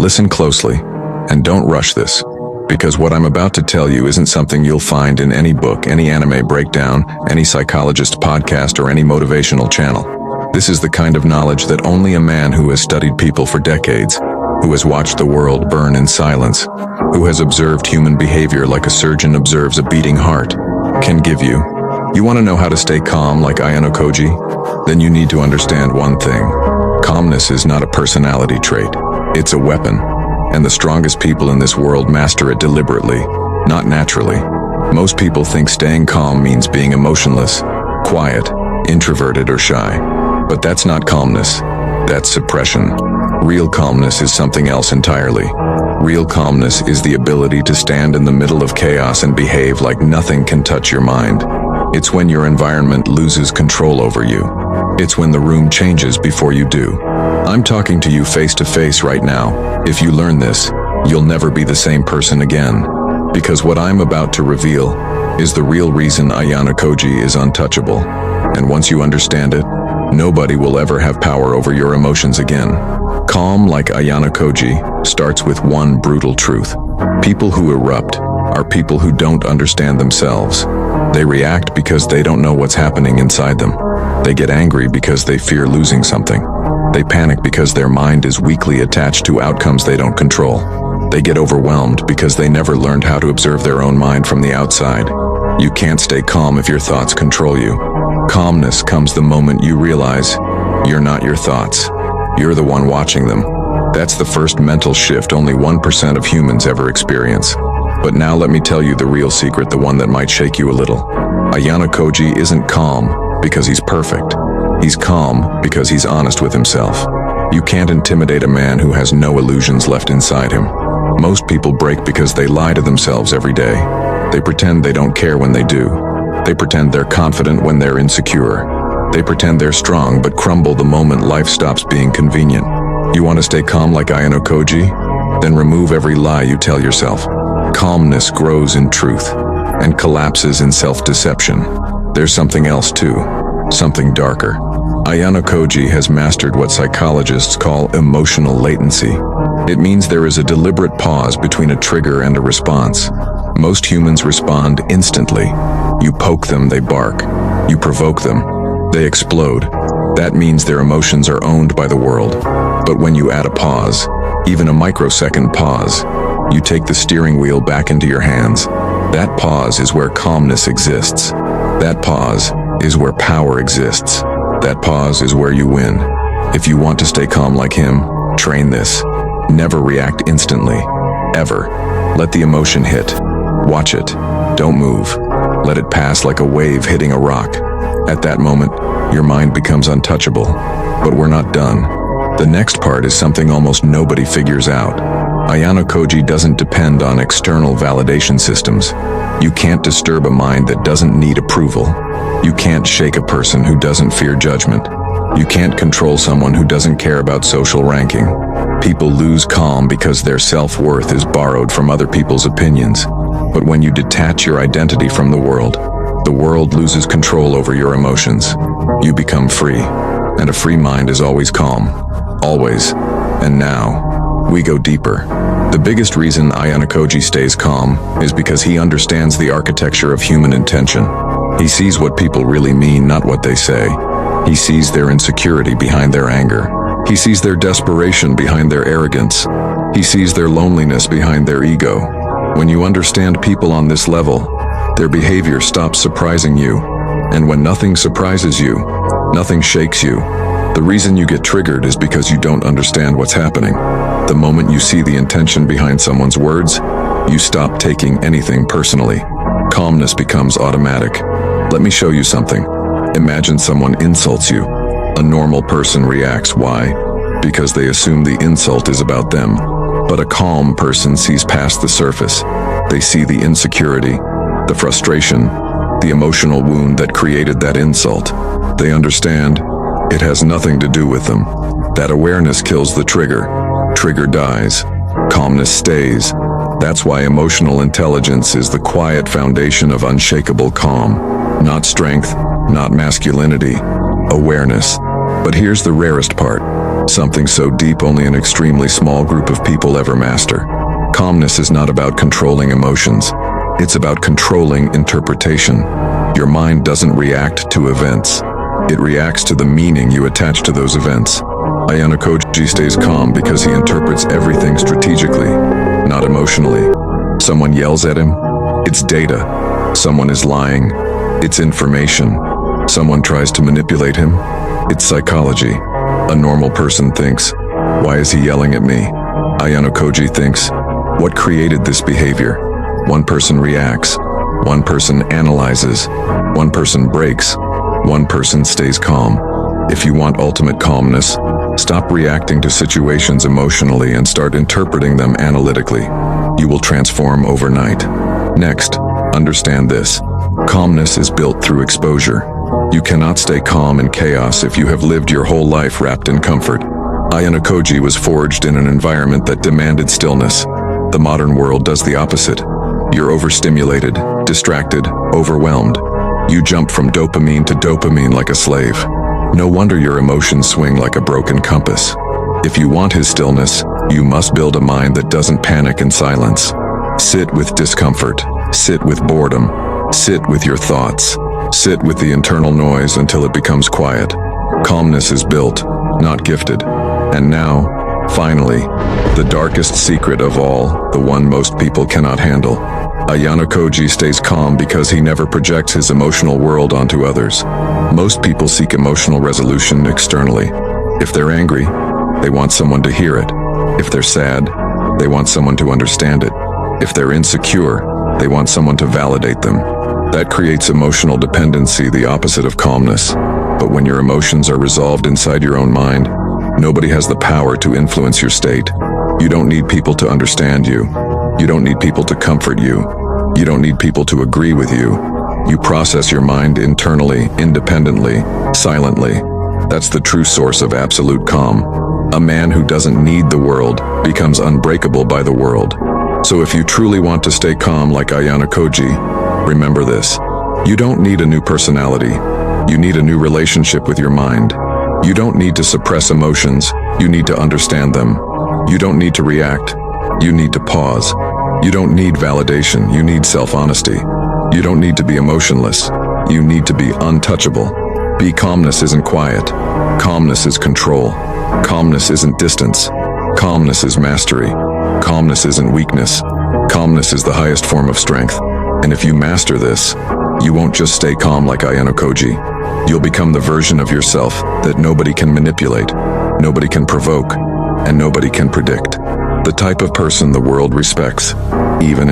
listen closely, and don't rush this, because what I'm about to tell you isn't something you'll find in any book, any anime breakdown, any psychologist podcast, or any motivational channel. This is the kind of knowledge that only a man who has studied people for decades, who has watched the world burn in silence, who has observed human behavior like a surgeon observes a beating heart, can give you. You want to know how to stay calm like Ayanokoji? Then you need to understand one thing. Calmness is not a personality trait. It's a weapon. And the strongest people in this world master it deliberately, not naturally. Most people think staying calm means being emotionless, quiet, introverted, or shy. But that's not calmness. That's suppression. Real calmness is something else entirely. Real calmness is the ability to stand in the middle of chaos and behave like nothing can touch your mind. It's when your environment loses control over you. It's when the room changes before you do. I'm talking to you face to face right now. If you learn this, you'll never be the same person again. Because what I'm about to reveal is the real reason Ayanokoji is untouchable. And once you understand it, nobody will ever have power over your emotions again. Calm like Ayanokoji starts with one brutal truth. People who erupt are people who don't understand themselves. They react because they don't know what's happening inside them. They get angry because they fear losing something. They panic because their mind is weakly attached to outcomes they don't control. They get overwhelmed because they never learned how to observe their own mind from the outside. You can't stay calm if your thoughts control you. Calmness comes the moment you realize you're not your thoughts. You're the one watching them. That's the first mental shift only 1% of humans ever experience. But now let me tell you the real secret, the one that might shake you a little. Ayanokoji isn't calm because he's perfect. He's calm because he's honest with himself. You can't intimidate a man who has no illusions left inside him. Most people break because they lie to themselves every day. They pretend they don't care when they do. They pretend they're confident when they're insecure. They pretend they're strong but crumble the moment life stops being convenient. You want to stay calm like Ayanokoji? Then remove every lie you tell yourself. Calmness grows in truth and collapses in self-deception. There's something else too, something darker. Ayanokoji has mastered what psychologists call emotional latency. It means there is a deliberate pause between a trigger and a response. Most humans respond instantly. You poke them, they bark. You provoke them, they explode. That means their emotions are owned by the world. But when you add a pause, even a microsecond pause, you take the steering wheel back into your hands. That pause is where calmness exists. That pause is where power exists. That pause is where you win. If you want to stay calm like him, train this. Never react instantly. Ever. Let the emotion hit. Watch it. Don't move. Let it pass like a wave hitting a rock. At that moment, your mind becomes untouchable. But we're not done. The next part is something almost nobody figures out. Ayanokoji doesn't depend on external validation systems. You can't disturb a mind that doesn't need approval. You can't shake a person who doesn't fear judgment. You can't control someone who doesn't care about social ranking. People lose calm because their self-worth is borrowed from other people's opinions. But when you detach your identity from the world loses control over your emotions. You become free, and a free mind is always calm. Always. And now, we go deeper. The biggest reason Ayanokoji stays calm is because he understands the architecture of human intention. He sees what people really mean, not what they say. He sees their insecurity behind their anger. He sees their desperation behind their arrogance. He sees their loneliness behind their ego. When you understand people on this level, their behavior stops surprising you. And when nothing surprises you, nothing shakes you. The reason you get triggered is because you don't understand what's happening. The moment you see the intention behind someone's words, you stop taking anything personally. Calmness becomes automatic. Let me show you something. Imagine someone insults you. A normal person reacts. Why? Because they assume the insult is about them. But a calm person sees past the surface. They see the insecurity, the frustration, the emotional wound that created that insult. They understand it has nothing to do with them. That awareness kills the trigger. Trigger dies. Calmness stays. That's why emotional intelligence is the quiet foundation of unshakable calm. Not strength, not masculinity, awareness. But here's the rarest part. Something so deep only an extremely small group of people ever master. Calmness is not about controlling emotions. It's about controlling interpretation. Your mind doesn't react to events. It reacts to the meaning you attach to those events. Ayanokoji stays calm because he interprets everything strategically, not emotionally. Someone yells at him, it's data. Someone is lying, it's information. Someone tries to manipulate him, it's psychology. A normal person thinks, why is he yelling at me? Ayanokoji thinks, what created this behavior? One person reacts, one person analyzes, one person breaks, one person stays calm. If you want ultimate calmness, stop reacting to situations emotionally and start interpreting them analytically. You will transform overnight. Next, understand this. Calmness is built through exposure. You cannot stay calm in chaos if you have lived your whole life wrapped in comfort. Ayanokoji was forged in an environment that demanded stillness. The modern world does the opposite. You're overstimulated, distracted, overwhelmed. You jump from dopamine to dopamine like a slave. No wonder your emotions swing like a broken compass. If you want his stillness, you must build a mind that doesn't panic in silence. Sit with discomfort. Sit with boredom. Sit with your thoughts. Sit with the internal noise until it becomes quiet. Calmness is built, not gifted. And now, finally, the darkest secret of all, the one most people cannot handle. Ayanokoji stays calm because he never projects his emotional world onto others. Most people seek emotional resolution externally. If they're angry, they want someone to hear it. If they're sad, they want someone to understand it. If they're insecure, they want someone to validate them. That creates emotional dependency, the opposite of calmness. But when your emotions are resolved inside your own mind, nobody has the power to influence your state. You don't need people to understand you. You don't need people to comfort you. You don't need people to agree with you. You process your mind internally, independently, silently. That's the true source of absolute calm. A man who doesn't need the world becomes unbreakable by the world. So if you truly want to stay calm like Ayanokoji, remember this. You don't need a new personality. You need a new relationship with your mind. You don't need to suppress emotions. You need to understand them. You don't need to react. You need to pause. You don't need validation. You need self-honesty. You don't need to be emotionless. You need to be untouchable. Calmness isn't quiet. Calmness is control. Calmness isn't distance. Calmness is mastery. Calmness isn't weakness. Calmness is the highest form of strength. And if you master this, you won't just stay calm like Ayanokoji. You'll become the version of yourself that nobody can manipulate, nobody can provoke, and nobody can predict. The type of person the world respects, even